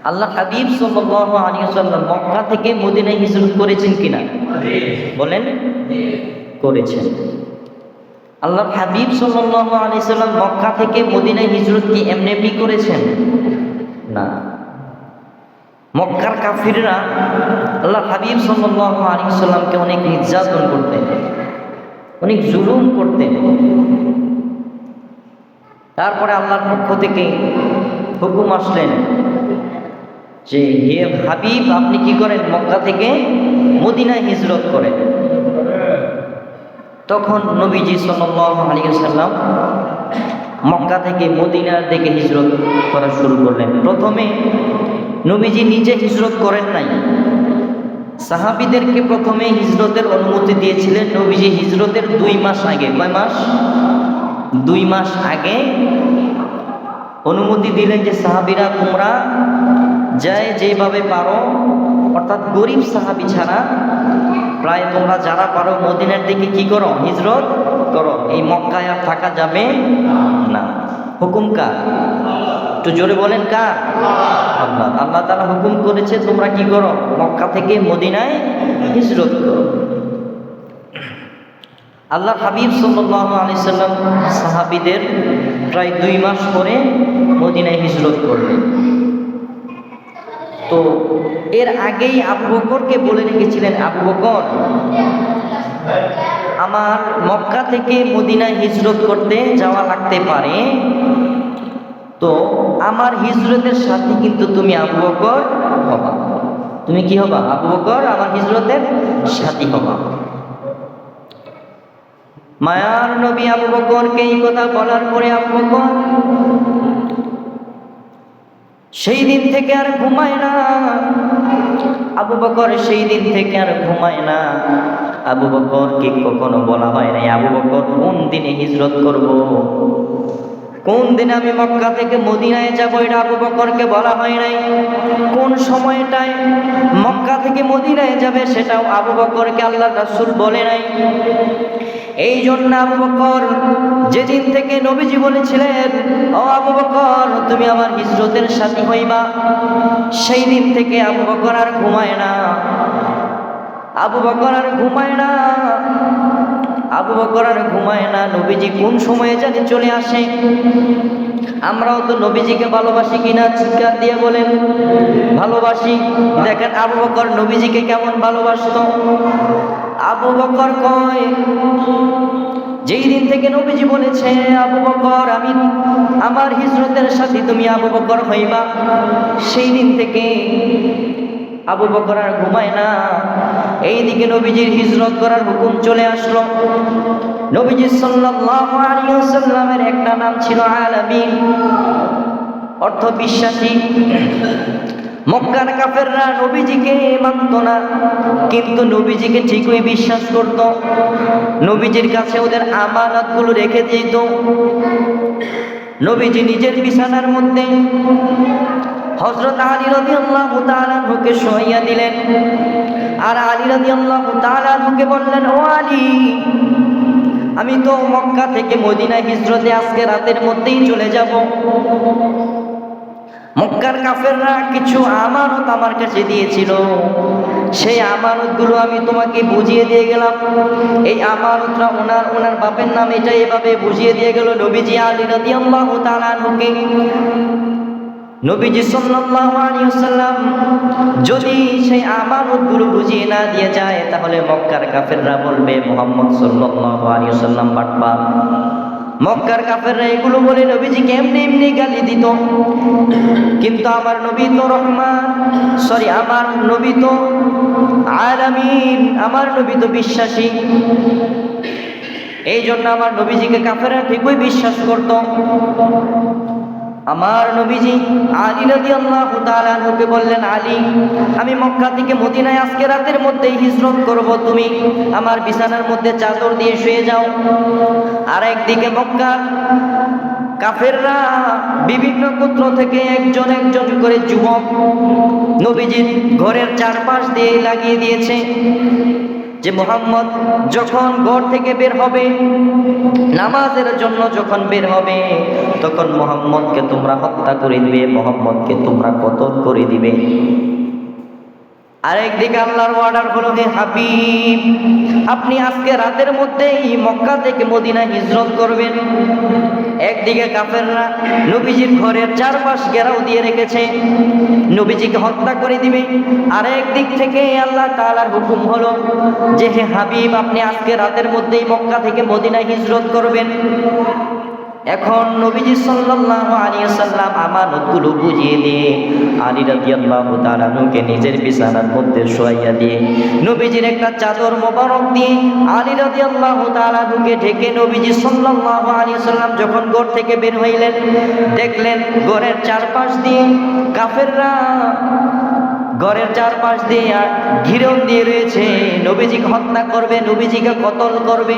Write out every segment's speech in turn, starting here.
আল্লাহ হাবিব সাল্লাল্লাহু আলাইহি ওয়াসাল্লাম মক্কা থেকে মদিনায় হিজরত করেছেন কিনা? বলেন, করেছেন। আল্লাহ হাবিব সাল্লাল্লাহু আলাইহি ওয়াসাল্লাম মক্কা থেকে মদিনায় হিজরত কি এমনি এমনি করেছেন? না। মক্কার কাফিররা আল্লাহ হাবিব সাল্লাল্লাহু আলাইহি ওয়াসাল্লামকে অনেক নির্যাতন করতেন, অনেক জুলুম করতেন। তারপরে আল্লাহর পক্ষ থেকে হুকুম আসলেন যে হে হাবিব, আপনি কি করেন? মক্কা থেকে মদিনায় হিজরত করেন। তখন নবীজি সাল্লাল্লাহু আলাইহি ওয়াসাল্লাম মক্কা থেকে মদিনার দিকে হিজরত করা শুরু করলেন। প্রথমে নবীজি নিজে হিজরত করেন নাই, সাহাবীদেরকে প্রথমে হিজরতের অনুমতি দিয়েছিলেন নবীজি হিজরতের 2 মাস আগে। কয় মাস? 2 মাস আগে অনুমতি দিলেন যে সাহাবীরা তোমরা যায় যেভাবে পারো, অর্থাৎ গরিব সাহাবী ছাড়া প্রায় তোমরা যারা পারো মদিনার দিকে কি করো? হিজরত করো। এই মক্কায় আর থাকা যাবে না। হুকুম কার? একটু জোরে বলেন, কার? আল্লাহ। আল্লাহ তাআলা হুকুম করেছে তোমরা কি করো? মক্কা থেকে মদিনায় হিজরত করো। আল্লাহ হাবিব সাল্লাল্লাহু আলাইহি সাল্লাম সাহাবীদের প্রায় 2 মাস পরে মদিনায় হিজরত করলেন। তো এর আগেই আবু বকরকে বলে রেখেছিলেন, আবু বকর, আমার মক্কা থেকে মদিনায় হিজরত করতে যাওয়া লাগতে পারে, তো আমার হিজরতের সাথে কিন্তু তুমি আবু বকর হবা। তুমি কি হবা? আবু বকর আমার হিজরতের সাথী হবা। মায়ার নবী আবু বকরকে এই কথা বলার পরে আবু বকর সেই দিন থেকে আর ঘুমায় না। আবু বকর সেই দিন থেকে আর ঘুমায় না। আবু বকরকে কখনো বলা হয় নাই আবু বকর কোন দিনে হিজরত করব, কোন দিনে আমি মক্কা থেকে মদিনায় যাব, এটা আবু বকরকে বলা হয় নাই। কোন সময়টায় মক্কা থেকে মদিনায় যাবে সেটাও আবু বকরকে আল্লাহর রাসূল বলে নাই। এই জন্য আবু বকর যেদিন থেকে নবীজি বলেছিলেন, ও আবু বকর তুমি আমার হিজরতের সাথী হইবা, সেই দিন থেকে আবু বকর আর ঘুমায় না। আবু বকর আর ঘুমায় না। আবু বকর আর ঘুমায় না। নবীজি কোন সময়ে জানি চলে আসে। আমরাও তো নবীজিকে ভালোবাসি কিনা? চিৎকার দিয়ে বলেন, ভালোবাসি। দেখেন আবু বকর নবীজিকে কেমন ভালোবাসতো। আবু বকর কয়, যেই দিন থেকে নবীজি বলেছে আবু বকর আমি আমার হিজরতের সাথে তুমি আবু বকর হইবা, সেই দিন থেকে আবু বকর আর ঘুমায় না। এইদিকে নবীজির হিজরত করার হুকুম চলে আসলো। নবীজি সাল্লাল্লাহু আলাইহি ওয়াসাল্লামের একটা নাম ছিল আলামিন, অর্থ বিশ্বাসী। মক্কার কাফেররা নবীজিকে মানত না, কিন্তু নবীজিকে ঠিকই বিশ্বাস করত। নবীজির কাছে ওদের আমানতগুলো রেখে দিত। নবীজি নিজের বিছানার মধ্যে হযরত আলী রাদিয়াল্লাহু তাআলা আনহুকে শোয়াইয়া দিলেন, আর আলী রাদিয়াল্লাহু তাআলা আনহুকে বললেন, ও আলী, আমি তো মক্কা থেকে মদিনায় হিজরতে আজকে রাতের মধ্যেই চলে যাব। মক্কার কাফেররা কিছু আমানত আমার কাছে দিয়েছিল, সেই আমানতগুলো আমি তোমাকে বুঝিয়ে দিয়ে গেলাম। এই আমানতরা ওনার বাপের নাম, এটা এভাবে বুঝিয়ে দিয়ে গেল নবীজি আলী রাদিয়াল্লাহু তাআলা আনহুকে। নবীজি সাল্লাল্লাহু আলাইহি ওয়াসাল্লাম যদি সেই আমানতগুলো বুঝিয়ে না দিয়ে যায়, তাহলে মক্কার কাফেররা বলবে মুহাম্মদ সাল্লাল্লাহু আলাইহি ওয়াসাল্লাম বাটপার। মক্কার কাফেররা এগুলো বলে নবীজিকে এমনি এমনি গালি দিত। কিন্তু আমার নবী তো আমার নবী তো আলামিন, আমার নবী তো বিশ্বাসী। এই জন্য আমার নবীজিকে কাফেররা ঠিকই বিশ্বাস করত। আমার নবীজি আলী রাদিয়াল্লাহু তাআলা আনহুকে বললেন, আলী, আমি মক্কা থেকে মদিনায় আজকে রাতের মধ্যেই হিজরত করব, তুমি আমার বিছানার মধ্যে চাদর দিয়ে শুয়ে যাও। আর একদিকে মক্কার কাফেররা বিভিন্ন গোত্র থেকে একজন একজন করে যুবক নবীজির ঘরের চারপাশ দিয়ে লাগিয়ে দিয়েছে, যে মুহাম্মদ যখন ঘর থেকে বের হবে, নামাজের জন্য যখন বের হবে, তখন মুহাম্মদকে তোমরা হত্যা করে দিবে, মুহাম্মদকে তোমরা কতল করে দিবে। আরেকদিকে আল্লাহর অর্ডার হলো, হে হাবিব, আপনি আজকে রাতের মধ্যেই মক্কা থেকে মদিনা হিজরত করবেন। একদিকে কাফেররা নবীজির ঘরের চারপাশ ঘেরাও দিয়ে রেখেছে, নবীজিকে হত্যা করে দিবে। আর একদিক থেকে আল্লাহ তাআলার হুকুম হলো যে হে হাবিব, আপনি আজকে রাতের মধ্যেই মক্কা থেকে মদিনা হিজরত করবেন। এখন নবীজি সাল্লাল্লাহু আলাইহি ওয়াসাল্লাম আমানতগুলো বুঝিয়ে দিয়ে আলী রাদিয়াল্লাহু তাআলা আনহুকে নিজের বিছানার মধ্যে শোয়াইয়া দিয়ে, নবীজির একটা চাদর মোবারক দিয়ে আলী রাদিয়াল্লাহু তাআলা আনহুকে ঢেকে নবীজি সাল্লাল্লাহু আলাইহি ওয়াসাল্লাম যখন ঘর থেকে বের হইলেন, দেখলেন ঘরের চারপাশ দিয়ে কাফেররা ঘরের চারপাশ দিয়ে ঘিরন দিয়ে রয়েছে, নবীজিকে হত্যা করবে, নবীজিকে কতল করবে।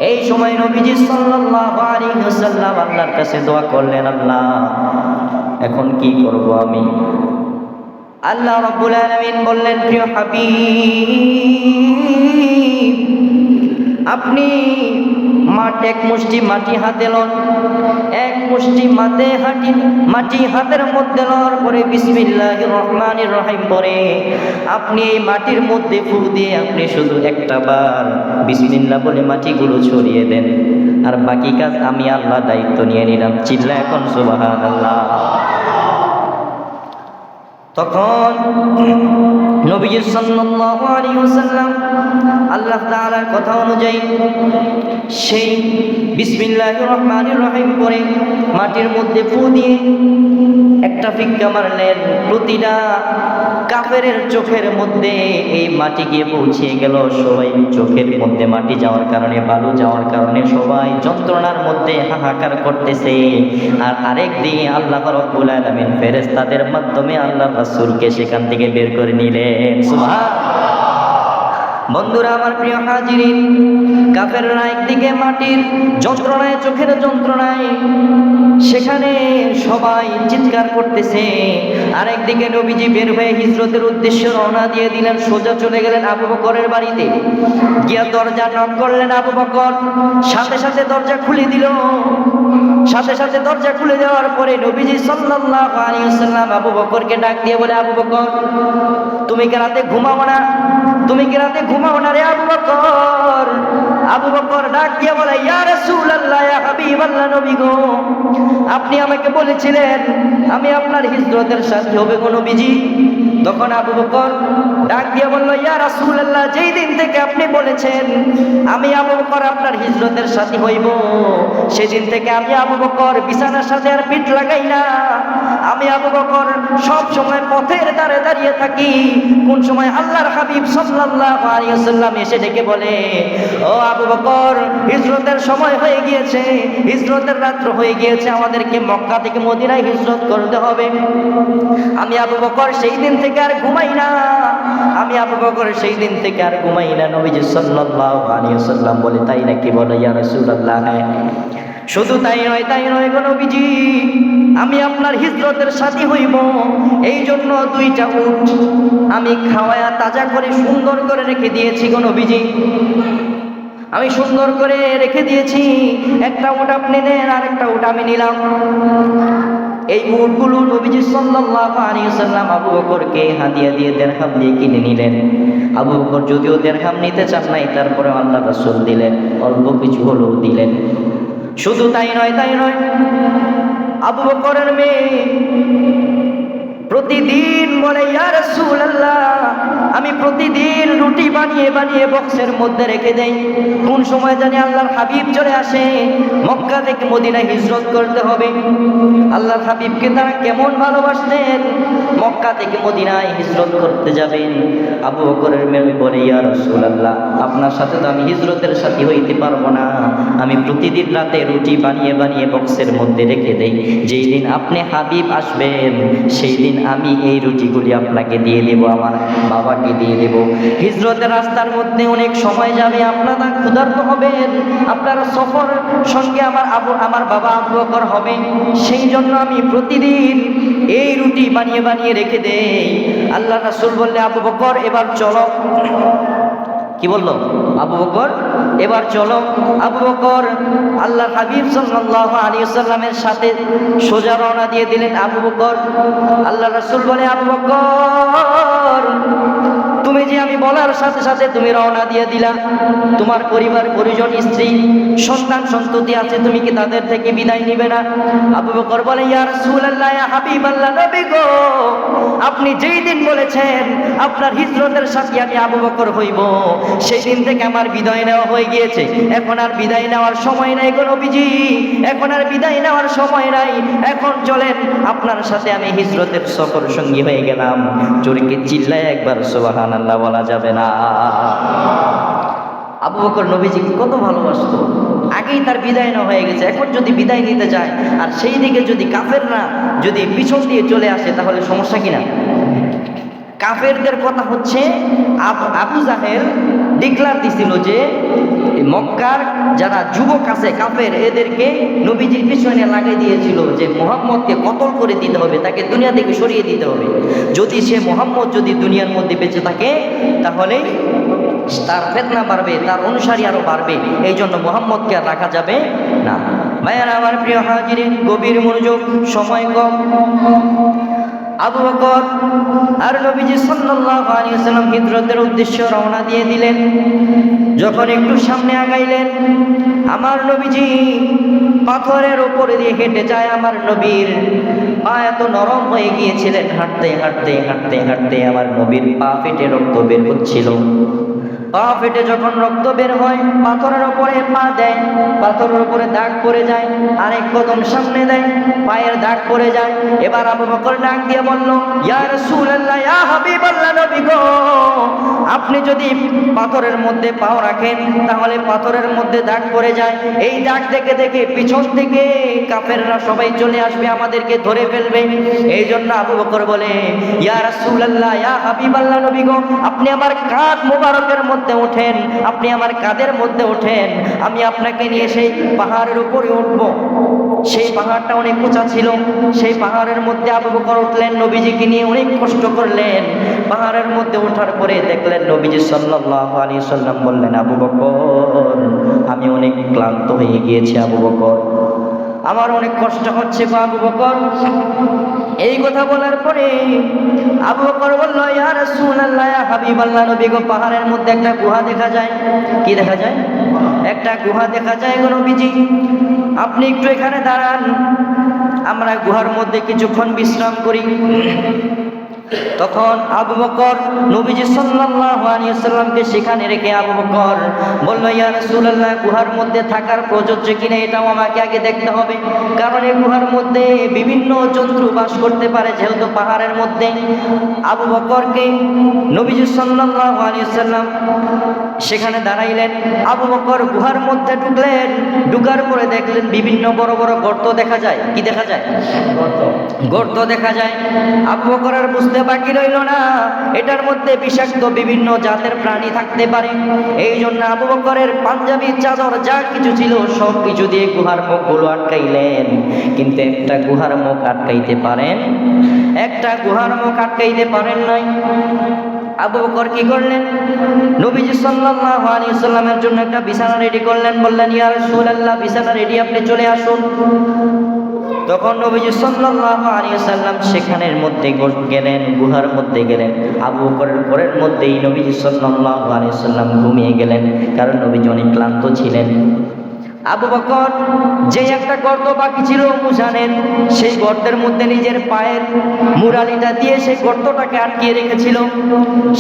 এই সময় নবীজি সাল্লাল্লাহু আলাইহি ওয়াসাল্লাম আল্লাহর কাছে দোয়া করলেন, আল্লাহ এখন কি করব আমি? আল্লাহ রাব্বুল আলামিন বললেন, প্রিয় হাবিব, আপনি এক মুষ্টি মাটি হাতে লন, এক মুষ্টি মাটি হাতের মধ্যে লওয়ার পরে বিসমিল্লাহির রহমানির রহিম পরে আপনি এই মাটির মধ্যে ফু দিয়ে আপনি শুধু একটা বার বিসমিল্লাহ বলে মাটিগুলো ছড়িয়ে দেন, আর বাকি কাজ আমি আল্লাহ দায়িত্ব নিয়ে নিলাম। চিল্লা এখন সুবহানাল্লাহ। তখন নবীজি সাল্লাল্লাহু আলাইহি ওয়াসাল্লাম আল্লাহ তাআলার কথা অনুযায়ী সেই বিসমিল্লাহির রহমানির রহিম পরে মাটির মধ্যে ফু দিয়ে একটা ফিক্কা মারলেন। প্রতিটা কাফেরের চোখের মধ্যে এই মাটি গিয়ে পৌঁছে গেল। সবাই চোখের মধ্যে মাটি যাওয়ার কারণে, বালু যাওয়ার কারণে সবাই যন্ত্রণার মধ্যে হাহাকার করতেছে। আর আরেক দিকে আল্লাহ রাব্বুল আলামিন ফেরেশতাদের মাধ্যমে আল্লাহ রাসূলকে সেখান থেকে বের করে নিলেন। সুবহানাল্লাহ। বন্ধুরা আমার, প্রিয় হাজিরিন, কাফেররা একদিকে মাটির যন্ত্রণায়, চোখের যন্ত্রণায় সেখানে সবাই চিৎকার করতেছে, আরেকদিকে নবীজি বের হয়ে হিজরতের উদ্দেশ্যে রওনা দিয়ে দিলেন। সোজা চলে গেলেন আবু বকরের বাড়িতে, গিয়া দরজা নক করলেন। আবু বকর সাথে সাথে দরজা খুলে দিল। সাথে সাথে দরজা খুলে দেওয়ার পরে নবীজি সাল্লাল্লাহু আলাইহি ওয়াসাল্লাম আবু বকরকে ডাক দিয়ে বলে, আবু বকর, তুমি কি রাতে ঘুমাও না? তুমি কি রাতে ঘুমাও না রে আবু বকর? আবু বকর ডাক দিয়ে বলে, ইয়া রাসূলুল্লাহ, ইয়া হাবিবাল্লাহ, নবী গো, আপনি আমাকে বলেছিলেন আমি আপনার হিজরতের সাথী হবে গো নবীজি। তখন আবু বকর ডাক দিয়ে বলল, ইয়া রাসূলুল্লাহ, যেই দিন থেকে আপনি বলেছেন আমি আবু বকর আপনার হিজরতের সাথী হইব, সেদিন থেকে আমি আবু বকর বিছানার সাথে আর পিঠ লাগাই না। আমি আবু বকর সব সময় পথের ধারে দাঁড়িয়ে থাকি। কোন সময় আল্লাহর হাবিব সাল্লাল্লাহু আলাইহি ওয়াসাল্লাম এসে ডেকে বলে, ও আবু বকর, হিজরতের সময় হয়ে গিয়েছে, হিজরতের রাত্র হয়ে গিয়েছে, আমাদেরকে মক্কা থেকে মদিনায় হিজরত করতে হবে। আমি আবু বকর সেই দিন থেকে আর ঘুমাই না। আমি আবু বকর সেই দিন থেকে আর ঘুমাই না। নবীজি সাল্লাল্লাহু আলাইহি ওয়াসাল্লাম বলে, তাই নাকি? বলে, ইয়া রাসূলুল্লাহ, শুধু তাই নয় গো নবীজি, আমি আপনার হিজরতের সাথী হইব, এই জন্য 2টা উট আমি খাওয়ায়া তাজা করে সুন্দর করে রেখে দিয়েছি গো নবীজি। আমি সুন্দর করে রেখে দিয়েছি। একটা উট আপনি নেন, আর একটা উট আমি নিলাম। এই উটগুলো নবীজি সাল্লাল্লাহু আলাইহি ওয়াসাল্লাম আবু বকরকে হাদিয়া দিয়ে দিরহাম দিয়ে কিনে নিলেন। আবু বকর যদিও দিরহাম নিতে চান নাই, তারপরে আল্লাহ রাসূল দিলেন, অল্প কিছু হলেও দিলেন। শুধু তাই নয়, আবু বকরের মেয়ে প্রতিদিন বলে, ইয়া রাসূলুল্লাহ, আমি প্রতিদিন রুটি বানিয়ে বানিয়ে বক্সের মধ্যে রেখে দেই। কোন সময় জানি আল্লাহর হাবিব চলে আসে, মক্কা থেকে মদিনায় হিজরত করতে হবে। আল্লাহর হাবিবকে তারা কেমন ভালোবাসতেন, মক্কা থেকে মদিনায় হিজরত করতে যাবেন। আবু বকরের মেয়ে বলে, ইয়া রাসূলুল্লাহ, আপনার সাথে তো আমি হিজরতের সাথী হইতে পারবো না। আমি প্রতিদিন রাতে রুটি বানিয়ে বানিয়ে বক্সের মধ্যে রেখে দেই। যেই দিন আপনি হাবিব আসবেন, সেই দিন আমি এই রুটিগুলি আপনাকে দিয়ে দেব, আমার বাবাকে দিয়ে দেব। হিজরতের রাস্তার মধ্যে অনেক সময় যাবে, আপনারা ক্ষুধার্ত হবেন, আপনার সফর সঙ্গে আমার বাবা আবু বকর হবে, সেই জন্য আমি প্রতিদিন এই রুটি বানিয়ে বানিয়ে রেখে দেই। আল্লাহ রাসূল বললে, আবু বকর, এবার চলো। কি বললো? আবু বকর এবার চলো। আবু বকর আল্লাহর হাবিব সাল্লাল্লাহু আলাইহি ওয়াসাল্লামের সাথে সোজা রওনা দিয়ে দিলেন। আবু বকর, আল্লাহ রাসূল বলে, আবু বকর তুমি যে আমি বলার সাথে সাথে তুমি রওনা দিয়ে দিলা, তোমার পরিবার পরিজন, স্ত্রী সন্তান সন্ততি আছে, তুমি কি তাদের থেকে বিদায় নিবে না? আবু বকর বলে, ইয়া রাসূলুল্লাহ, ইয়া হাবিবাল্লাহ, নবী গো, আপনি যেই দিন বলেছেন আপনার হিজরতের সাথী আমি আবু বকর হইব, সেই দিন থেকে আমার বিদায় নেওয়া হয়ে গিয়েছে। এখন আর বিদায় নেওয়ার সময় নাই গো নবীজি, এখন আর বিদায় নেওয়ার সময় নাই। এখন চলেন, আপনার সাথে আমি হিজরতের সফর সঙ্গী হয়ে গেলাম। জোরে কি চিল্লায় একবার সুবহানাল্লাহ বলা যাবে না? আবু বকর নবীজিকে কত ভালোবাসতো, আগেই তার বিদায় না হয়ে গেছে, এখন যদি বিদায় নিতে যায় আর সেই দিকে যদি কাফেররা যদি পিছন দিয়ে চলে আসে তাহলে সমস্যা কিনা? কাফেরদের কথা হচ্ছে আবু জাহেল ডিক্লার দিছিল যে মক্কার যারা যুবক আছে কাফের, এদেরকে নবীজির পিছনে লাগিয়ে দিয়েছিল যে মুহাম্মদকে কতল করে দিতে হবে, তাকে দুনিয়া থেকে সরিয়ে দিতে হবে। যদি সে মুহাম্মদ যদি দুনিয়ার মধ্যে বেঁচে থাকে তাহলে তার ফিতনা বাড়বে, তার অনুসারী আরো বাড়বে, এই জন্য মুহাম্মদকে আর রাখা যাবে না। ভাইয়ারা আমার প্রিয় হাজিরিন, গভীর মনোযোগ, সময় কম। আবু বকর আর নবীজি সাল্লাল্লাহু আলাইহি ওয়াসাল্লাম হিজরতের উদ্দেশ্যে রওনা দিয়ে দিলেন। যখন একটু সামনে আগাইলেন, আমার নবীজি পাথরের উপরে দিয়ে হেঁটে যায়। আমার নবীর পা এত নরম হয়ে গিয়েছিলেন, হাঁটতে হাঁটতে হাঁটতে হাঁটতে আমার নবীর পা ফেটে রক্ত বের হচ্ছিল। পা ফেটে যখন রক্ত বের হয়, পাথরের উপরে পা দেয়, পাথরের উপরে দাগ পড়ে যায়, আরেক কদম সামনে দেয়, পায়ের দাগ পড়ে যায়। এবার আবু বকর ডাক দিয়ে বলল, ইয়া রাসূলুল্লাহ, ইয়া হাবিবাল্লাহ, নবী গো, আপনি যদি পাথরের মধ্যে পাও রাখেন তাহলে পাথরের মধ্যে দাগ পড়ে যায়, এই দাগ দেখে দেখে পিছন থেকে কাফেররা সবাই চলে আসবে, আমাদেরকে ধরে ফেলবে। এই জন্য আবু বকর বলে, ইয়া রাসূলুল্লাহ, ইয়া হাবিবাল্লাহ, নবী গো, আপনি আমার কাঁধ মোবারকের মধ্যে ওঠেন, আপনি আমার কাঁধের মধ্যে ওঠেন, আমি আপনাকে নিয়ে সেই পাহাড়ের উপরে উঠব। সেই পাহাড়টা অনেক উঁচা ছিল, সেই পাহাড়ের মধ্যে আবু বকর উঠলেন, নবীজিকে নিয়ে অনেক কষ্ট করলেন। পাহাড়ের মধ্যে ওঠার পরে দেখলেন নবীজি সাল্লাল্লাহু আলাইহি ওয়াসাল্লাম বললেন, আবু বকর আমি অনেক ক্লান্ত হয়ে গিয়েছি, আবু বকর আমার অনেক কষ্ট হচ্ছে গো আবু বকর। এই কথা বলার পরে আবু বকর বলল, ইয়া রাসূলুল্লাহ, ইয়া হাবিবাল্লাহ, নবী গো, পাহাড়ের মধ্যে একটা গুহা দেখা যায়। কি দেখা যায়? একটা গুহা দেখা যায় গো নবীজি, আপনি একটু এখানে দাঁড়ান, আমরা গুহার মধ্যে কিছুক্ষণ বিশ্রাম করি। তখন আবু বকর নবীজি সাল্লাল্লাহু আলাইহি ওয়াসাল্লামকে সেখানে রেখে আবু বকর বলল, ইয়া রাসূলুল্লাহ, গুহার মধ্যে থাকার প্রযোজ্য কিনা এটাও আমাকে আগে দেখতে হবে, কারণ এই গুহার মধ্যে বিভিন্ন জন্তু বাস করতে পারে, যেহেতু পাহাড়ের মধ্যে। আবু বকরকে নবীজি সাল্লাল্লাহু আলাইহি ওয়াসাল্লাম সেখানে দাঁড়াইলেন। আবু বকর গুহার মধ্যে ঢুকলেন, ঢুকার পরে দেখলেন বিভিন্ন বড় বড় গর্ত দেখা যায়। কি দেখা যায়? গর্ত দেখা যায়। আবু বকর আর বুঝতে বাকি রইল না, এটার মধ্যে বিষাক্ত বিভিন্ন জাতের প্রাণী থাকতে পারে। এই জন্য আবু বকরের পাঞ্জাবি, চাদর যা কিছু ছিল সব কিছু দিয়ে গুহার মুখগুলো আটকাইলেন, কিন্তু একটা গুহার মুখ আটকাইতে পারেন, একটা গুহার মুখ আটকাইতে পারেন নাই। আবু বকর কি করলেন? নবীজি সাল্লাল্লাহু আলাইহি ওয়াসাল্লামের জন্য একটা বিছানা রেডি করলেন, বললেন, ইয়া রাসূলুল্লাহ, বিছানা রেডি, আপনি চলে আসুন। তখন নবীজি সাল্লাল্লাহু আলাইহি ওয়াসাল্লাম সেখানের মধ্যে গেলেন, গুহার মধ্যে গেলেন। আবু বকরের ঘরের মধ্যেই নবীজি সাল্লাল্লাহু আলাইহি ওয়াসাল্লাম ঘুমিয়ে গেলেন, কারণ নবীজি অনেক ক্লান্ত ছিলেন। আবু বকর যে একটা গর্ত বাকি ছিল মুজানের, সেই গর্তের মধ্যে নিজের পায়ের মুরালিটা দিয়ে সেই গর্তটাকে আটকিয়ে রেখেছিল।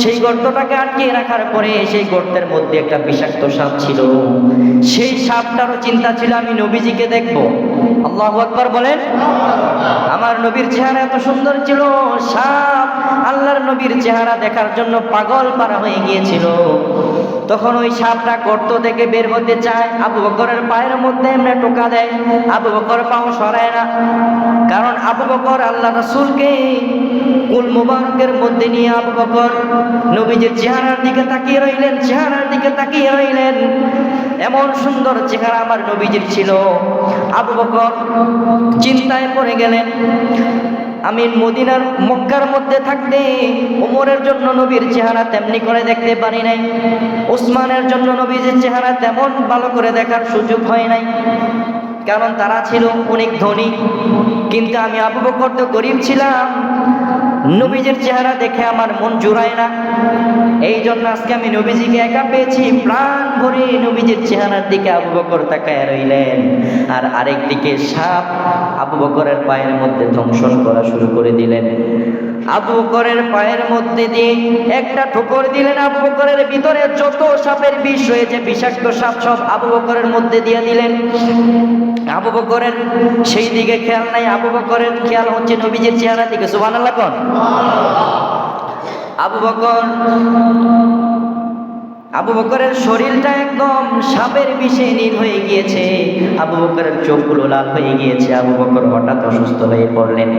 সেই গর্তটাকে আটকিয়ে রাখার পরে সেই গর্তের মধ্যে একটা বিষাক্ত সাপ ছিল। সেই সাপটারও চিন্তা ছিল আমি নবীজিকে দেখব। আল্লাহু আকবার বলেন। আমার নবীর চেহারা এত সুন্দর ছিল, সাপ আল্লাহর নবীর চেহারা দেখার জন্য পাগল পারা হয়ে গিয়েছিল। তখন ওই সাপটা গর্ত থেকে বের হতে চায়, আবু বকরের পায়ের মধ্যে এমনি টোকা দেয়। আবু বকর পাও সরায় না, কারণ আবু বকর আল্লাহ রাসূলকে কুল মুবারকের মধ্যে নিয়ে আবু বকর নবীজির চেহারার দিকে তাকিয়ে রইলেন, চেহারার দিকে তাকিয়ে রইলেন। এমন সুন্দর চেহারা আমার নবীজির ছিল। আবু বকর চিন্তায় পড়ে গেলেন। আমি মদিনার মক্কার মধ্যে থাকতে ওমরের জন্য নবীর চেহারা তেমনি করে দেখতে পারি নাই, ওসমানের জন্য নবীর চেহারা তেমন ভালো করে দেখার সুযোগ হয় নাই, কারণ তারা ছিল অনেক ধনী। কিন্তু আমি আবু বকর তো গরিব ছিলাম, নবীজির চেহারা দেখে আমার মন জুড়ায় না। এই জন্য আজকে আমি নবীজিকে একা পেয়েছি, প্রাণ ভরে নবীজির চেহারার দিকে আবু বকর তাকায় রইলেন। আর আরেক দিকে সাপ আবু বকরের পায়ের মধ্যে দংশন করা শুরু করে দিলেন। আবু বকরের পায়ের মধ্যে দিয়ে একটা ঠোকর দিলেন, আবু বকরের ভিতরে যত সাপের বিষ রয়েছে, বিষাক্ত সাপ সব আবু বকরের মধ্যে দিয়ে দিলেন। আবু বকরের সেই দিকে খেয়াল নাই, আবু বকরের খেয়াল হচ্ছে নবীজির চেহারা দিকে। সুবহানাল্লাহ কোন? আবু বকরের শরীরটা একদম সাপের বিষে নীল হয়ে গিয়েছে, আবু বকরের চোখগুলো লাল হয়ে গিয়েছে। আবু বকর হঠাৎ অসুস্থ হয়ে পড়লেন।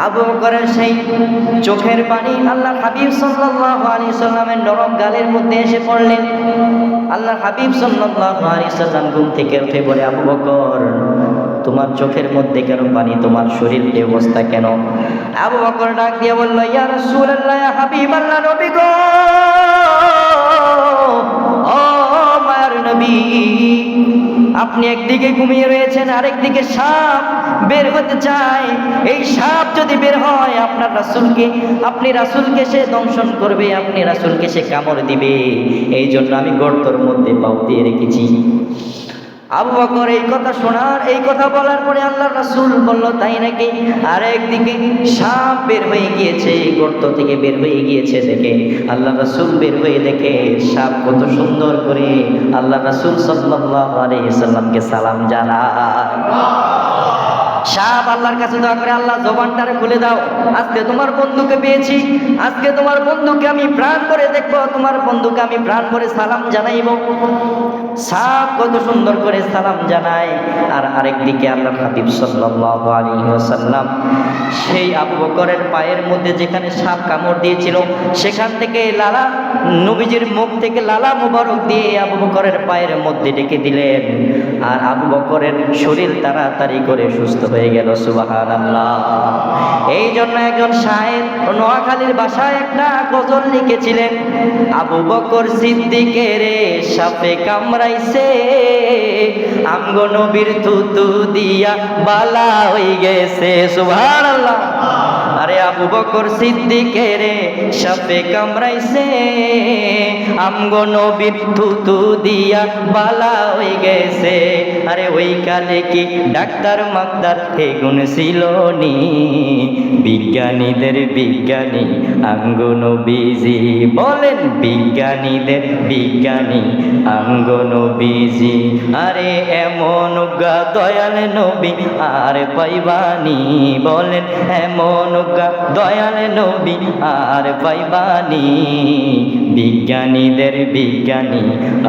আবু বকরের সেই চোখের পানি আল্লাহ হাবিব সাল্লাল্লাহু আলাইহি সাল্লামের নরম গালের মধ্যে এসে পড়লেন। আল্লাহ হাবিব সাল্লাল্লাহু আলাইহি সাল্লাম ঘুম থেকে উঠে বলে, আবু বকর তোমার চোখের মধ্যে কেন পানি, তোমার শরীর এই অবস্থা কেন? আবু বকর ডাক দিয়ে বলল, ইয়া রাসূলুল্লাহ, ইয়া হাবিবাল্লাহ, নবী গো, ও মায়ার নবী, আপনি একদিকে ঘুমিয়ে রয়েছেন, আরেকদিকে সাপ বের হতে চায়। এই সাপ যদি বের হয় আপনি রাসূলকে সে দংশন করবে, আপনি রাসূলকে সে কামড় দিবে। এই জন্য আমি গর্তের মধ্যে পাও দিয়ে রেখেছি। আবু বকর এই কথা বলার পরে আল্লাহর রাসূল বলল, তাই নাকি? আর একদিকে সাপ বের হয়ে গিয়েছে, গর্ত থেকে বের হয়ে গিয়েছে দেখে আল্লাহর রাসূল বের হয়ে দেখে সাপ কত সুন্দর করে আল্লাহর রাসূল সাল্লাল্লাহু আলাইহি সাল্লামকে সালাম জানায়। সাপ আল্লাহর কাছে দোয়া করে, আল্লাহ জবানটারে খুলে দাও, আজকে তোমার বন্ধুকে পেয়েছি, আজকে তোমার বন্ধুকে আমি প্রাণ করে দেখবো, তোমার বন্ধুকে আমি প্রাণ করে সালাম জানাইব। সাপ কত সুন্দর করে সালাম জানায়। আর আরেকদিকে আল্লাহর হাবিব সাল্লাল্লাহু আলাইহি ওয়াসাল্লাম সেই আবু বকরের পায়ের মধ্যে যেখানে সাপ কামড় দিয়েছিল সেখান থেকে লালা, নবীজির মুখ থেকে লালা মুবারক দিয়ে আবু বকরের পায়ের মধ্যে ডেকে দিলেন। আর আবু বকরের শরীর তাড়াতাড়ি করে সুস্থ হয়ে গেল। সুবহানাল্লাহ। এই জন্য একজন শায়ের নোয়াখালীর ভাষায় একটা গজল লিখেছিলেন, আবু বকর সিদ্দিকের সাপে কামড়াইছে, আমগো নবীর থুতু দিয়া বালা হয়ে গেছে। সুবহানাল্লাহ। আরে আবু বকর সিদ্দিকের সাপে কামড়াইছে, আমগো নবীর থুতু দিয়া বালা হয়ে গেছে। আরে ওই কালে কি ডাক্তার মাক্তার এগুন ছিল নি, বিজ্ঞানীদের বিজ্ঞানী আমগো নবীজি, বলেন বিজ্ঞানীদের বিজ্ঞানী আমগো নবীজি। আরে এমন গা দয়াল নবী আর পাইবানি, বলেন এমন গা দয়াল নবী আর পাইবানি, বিজ্ঞানীদের বিজ্ঞানী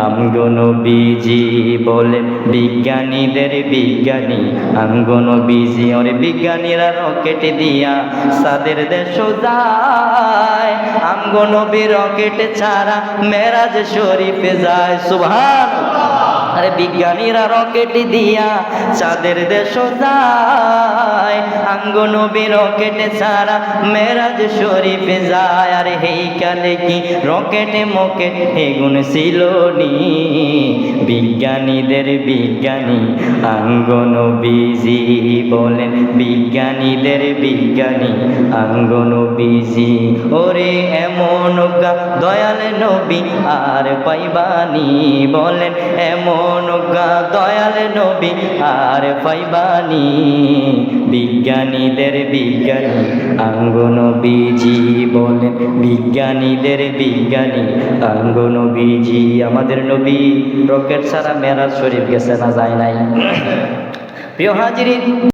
আমগো নবীজি, বলেন বিজ্ঞানীদের বিজ্ঞানী আমগো নবীজি। ওরে বিজ্ঞানীরা রকেট দিয়া সাদের দেশ যায়, আমগো নবী রকেট ছাড়া মেরাজ শরীফে যায়। সুবহানাল্লাহ। আরে বিজ্ঞানীরা রকেট দিয়া চাঁদের দেশ যায়, আমগো নবী রকেট ছাড়া মেরাজ শরীফে যায়। আরে হেই কালে কি রকেটে মকেট এগুন ছিল নি, বিজ্ঞানীদের বিজ্ঞানী আমগো নবীজি, বলেন বিজ্ঞানীদের বিজ্ঞানী আমগো নবীজি। ওরে এমন গা দয়াল নবী আর পাইবানি, বলেন এমন গা দয়াল নবী আর পাইবানি, বিজ্ঞানীদের বিজ্ঞানী আমগো নবীজি, বলেন বিজ্ঞানীদের বিজ্ঞানী আমগো নবীজি। আমাদের নবী রকেট ছাড়া মেরাজ শরীফ গেছে না যায় নাই? প্রিয় হাজিরিন,